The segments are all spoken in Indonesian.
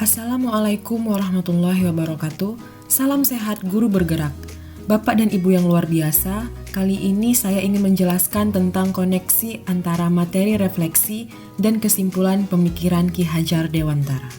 Assalamualaikum warahmatullahi wabarakatuh. Salam sehat guru bergerak. Bapak dan Ibu yang luar biasa, kali ini saya ingin menjelaskan tentang koneksi antara materi refleksi dan kesimpulan pemikiran Ki Hajar Dewantara.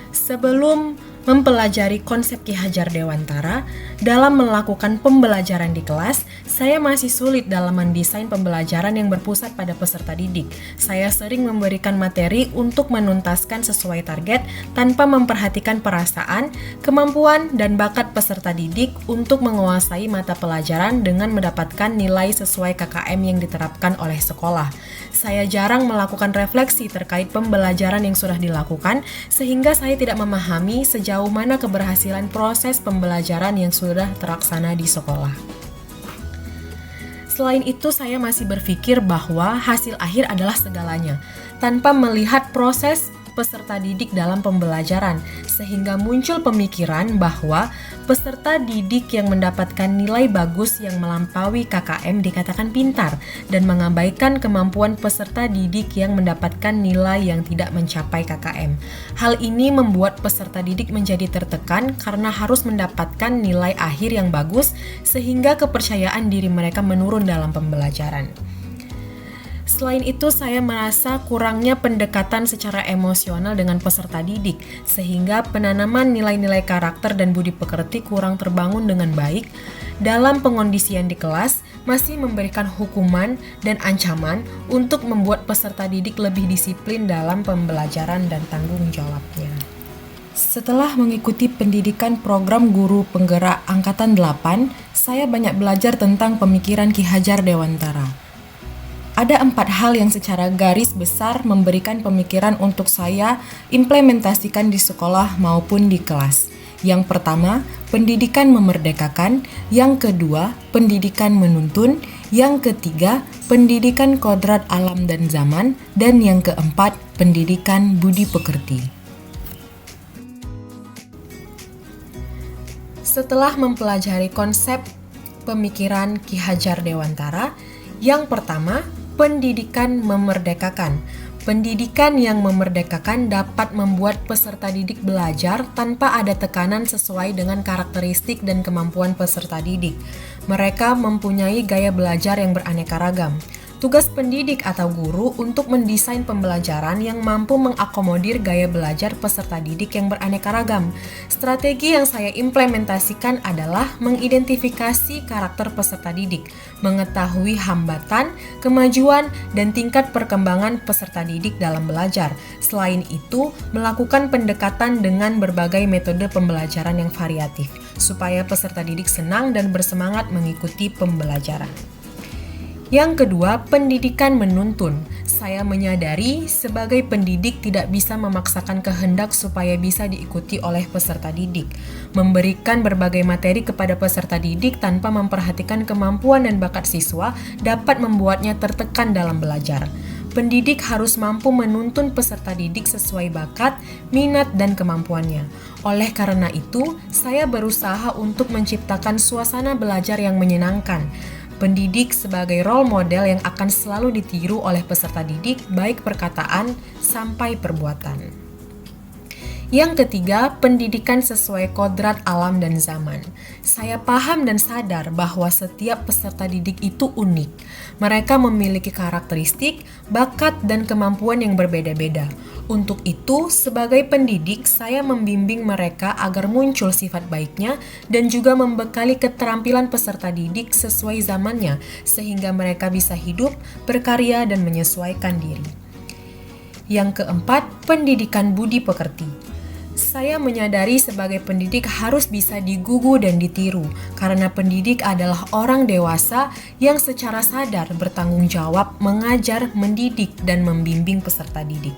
Sebelum mempelajari konsep Ki Hajar Dewantara, dalam melakukan pembelajaran di kelas, saya masih sulit dalam mendesain pembelajaran yang berpusat pada peserta didik. Saya sering memberikan materi untuk menuntaskan sesuai target tanpa memperhatikan perasaan, kemampuan, dan bakat peserta didik untuk menguasai mata pelajaran dengan mendapatkan nilai sesuai KKM yang diterapkan oleh sekolah. Saya jarang melakukan refleksi terkait pembelajaran yang sudah dilakukan, sehingga saya tidak memahami sejauh mana keberhasilan proses pembelajaran yang sudah terlaksana di sekolah. Selain itu, saya masih berpikir bahwa hasil akhir adalah segalanya, tanpa melihat proses peserta didik dalam pembelajaran, sehingga muncul pemikiran bahwa peserta didik yang mendapatkan nilai bagus yang melampaui KKM dikatakan pintar, dan mengabaikan kemampuan peserta didik yang mendapatkan nilai yang tidak mencapai KKM. Hal ini membuat peserta didik menjadi tertekan karena harus mendapatkan nilai akhir yang bagus, sehingga kepercayaan diri mereka menurun dalam pembelajaran. Selain itu, saya merasa kurangnya pendekatan secara emosional dengan peserta didik, sehingga penanaman nilai-nilai karakter dan budi pekerti kurang terbangun dengan baik. Dalam pengondisian di kelas, masih memberikan hukuman dan ancaman untuk membuat peserta didik lebih disiplin dalam pembelajaran dan tanggung jawabnya. Setelah mengikuti pendidikan program guru penggerak Angkatan 8, saya banyak belajar tentang pemikiran Ki Hajar Dewantara. Ada 4 hal yang secara garis besar memberikan pemikiran untuk saya implementasikan di sekolah maupun di kelas. Yang pertama, pendidikan memerdekakan. Yang kedua, pendidikan menuntun. Yang ketiga, pendidikan kodrat alam dan zaman. Dan yang keempat, pendidikan budi pekerti. Setelah mempelajari konsep pemikiran Ki Hajar Dewantara, yang pertama, pendidikan memerdekakan. Pendidikan yang memerdekakan dapat membuat peserta didik belajar tanpa ada tekanan sesuai dengan karakteristik dan kemampuan peserta didik. Mereka mempunyai gaya belajar yang beraneka ragam. Tugas pendidik atau guru untuk mendesain pembelajaran yang mampu mengakomodir gaya belajar peserta didik yang beraneka ragam. Strategi yang saya implementasikan adalah mengidentifikasi karakter peserta didik, mengetahui hambatan, kemajuan, dan tingkat perkembangan peserta didik dalam belajar. Selain itu, melakukan pendekatan dengan berbagai metode pembelajaran yang variatif, supaya peserta didik senang dan bersemangat mengikuti pembelajaran. Yang kedua, pendidikan menuntun. Saya menyadari sebagai pendidik tidak bisa memaksakan kehendak supaya bisa diikuti oleh peserta didik. Memberikan berbagai materi kepada peserta didik tanpa memperhatikan kemampuan dan bakat siswa dapat membuatnya tertekan dalam belajar. Pendidik harus mampu menuntun peserta didik sesuai bakat, minat, dan kemampuannya. Oleh karena itu, saya berusaha untuk menciptakan suasana belajar yang menyenangkan. Pendidik sebagai role model yang akan selalu ditiru oleh peserta didik, baik perkataan sampai perbuatan. Yang ketiga, pendidikan sesuai kodrat alam dan zaman. Saya paham dan sadar bahwa setiap peserta didik itu unik. Mereka memiliki karakteristik, bakat, dan kemampuan yang berbeda-beda. Untuk itu, sebagai pendidik, saya membimbing mereka agar muncul sifat baiknya dan juga membekali keterampilan peserta didik sesuai zamannya, sehingga mereka bisa hidup, berkarya, dan menyesuaikan diri. Yang keempat, pendidikan budi pekerti. Saya menyadari sebagai pendidik harus bisa digugu dan ditiru, karena pendidik adalah orang dewasa yang secara sadar bertanggung jawab mengajar, mendidik, dan membimbing peserta didik.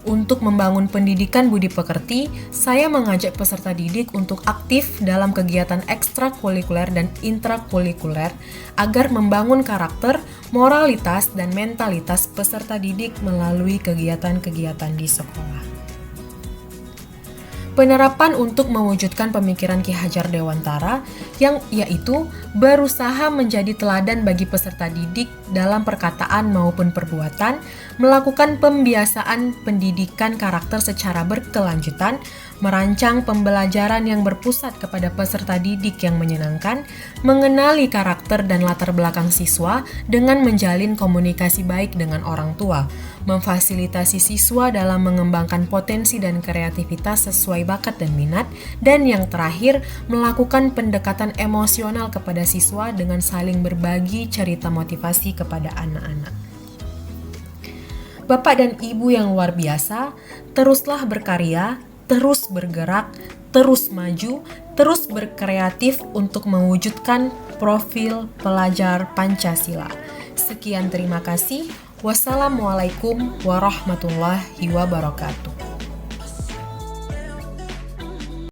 Untuk membangun pendidikan budi pekerti, saya mengajak peserta didik untuk aktif dalam kegiatan ekstrakurikuler dan intrakurikuler agar membangun karakter, moralitas, dan mentalitas peserta didik melalui kegiatan-kegiatan di sekolah. Penerapan untuk mewujudkan pemikiran Ki Hajar Dewantara yang yaitu berusaha menjadi teladan bagi peserta didik dalam perkataan maupun perbuatan, melakukan pembiasaan pendidikan karakter secara berkelanjutan, merancang pembelajaran yang berpusat kepada peserta didik yang menyenangkan, mengenali karakter dan latar belakang siswa dengan menjalin komunikasi baik dengan orang tua, memfasilitasi siswa dalam mengembangkan potensi dan kreativitas sesuai bakat dan minat, dan yang terakhir, melakukan pendekatan emosional kepada siswa dengan saling berbagi cerita motivasi kepada anak-anak. Bapak dan Ibu yang luar biasa, teruslah berkarya, terus bergerak, terus maju, terus berkreatif untuk mewujudkan profil pelajar Pancasila. Sekian, terima kasih. Wassalamualaikum warahmatullahi wabarakatuh.